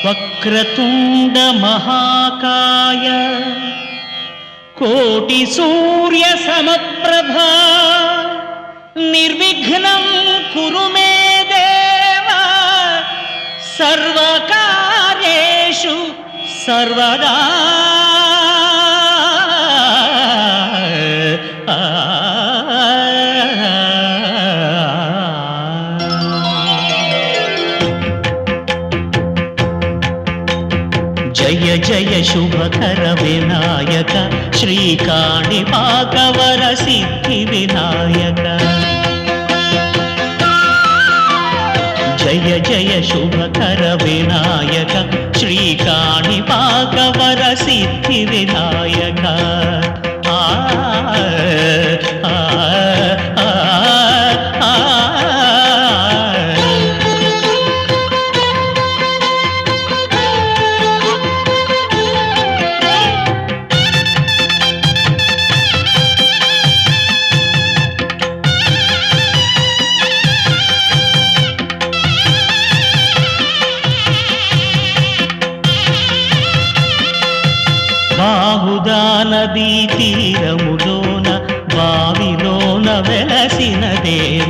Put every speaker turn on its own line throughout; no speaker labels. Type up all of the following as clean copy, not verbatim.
వక్రతుండ మహాకాయ కోటి సూర్య సమప్రభా నిర్విఘ్నం కురు మే దేవ సర్వకార్యేషు సర్వదా. జయ జయ శుభకర వినాయక శ్రీకాణిపాకవర సిద్ధి వినాయక. జయ జయ శుభకర వినాయక శ్రీకాణిపాకవర సిద్ధి వినాయక. బాహుదా నదీ తీరములోన బావిలోన వెలసిన దేవ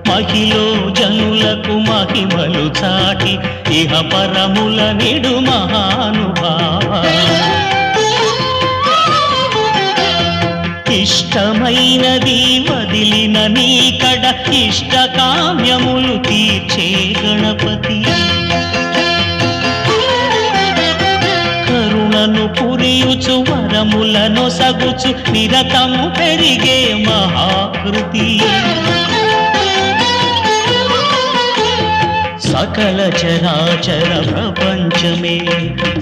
మహిలో జనులకు మహిమలు చాటి ఇహ పరముల నిడు మహానుభావ. ఇష్టమైనది వదిలిన నీకడ ఇష్ట కామ్యములు తీర్చే గణపతి. కరుణను పురియుచు వరములను సగుచు నిరతము పెరిగే మహాకృతి. సకల చరాచర ప్రపంచమే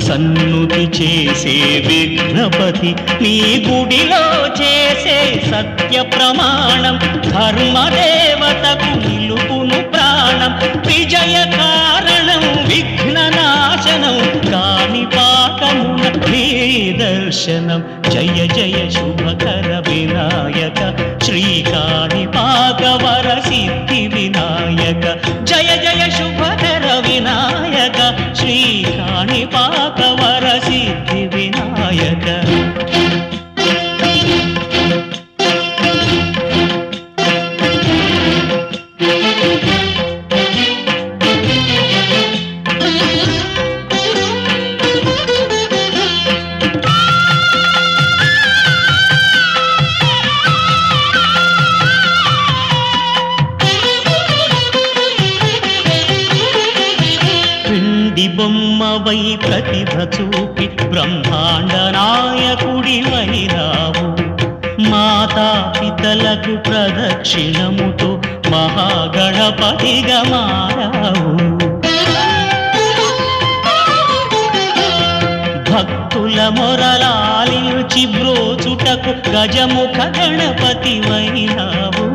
సన్నుతి చేసే విఘ్నపతి. నీ గుడిలో చేసే సత్య ప్రమాణం ధర్మదేవతకు నిలుపును ప్రాణం. విజయ కారణం విఘ్న నాశనం కాణిపాకమున నీ దర్శనం. జయ జయ శుభకర వినాయక శ్రీకాణిపాకవర సిద్ధి వినాయక. జయ జయ శుభకర వినాయక శ్రీకాణిపాకవర సిద్ధి వినాయక. బొమ్మవై ప్రతిభ చూపి బ్రహ్మాండ నాయకుడి వైరావు. మాతా పితలకు ప్రదక్షిణముతో మహాగణపతిగా మారావు. భక్తుల మొరలాలించి బ్రోచుటకు గజముఖ గణపతి వైరావు.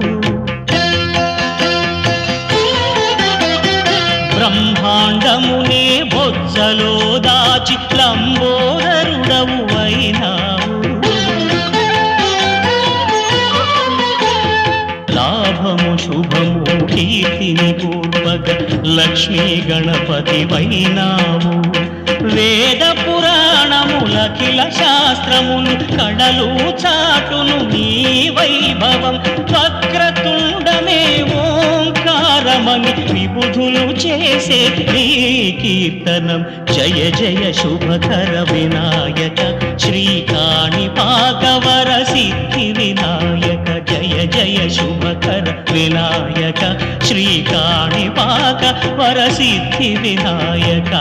బ్రహ్మాండమునే బొజ్జలో దాచి లంబోదరుడవు అయినావు. లాభము శుభము కీర్తిని పూర్వక లక్ష్మీ గణపతి వైనావు. వేద పురాణములఖిల శాస్త్రములు కడలు చాటును నీ వైభవం. వక్రతుండమే ఓంకారమని విబుధులు చేసే నీ కీర్తనం. జయ జయ శుభకర వినాయక శ్రీకాణిపాకవర సిద్ధి వినాయక. జయ జయ శుభకర వినాయక శ్రీకాణిపాకవర సిద్ధి వినాయక.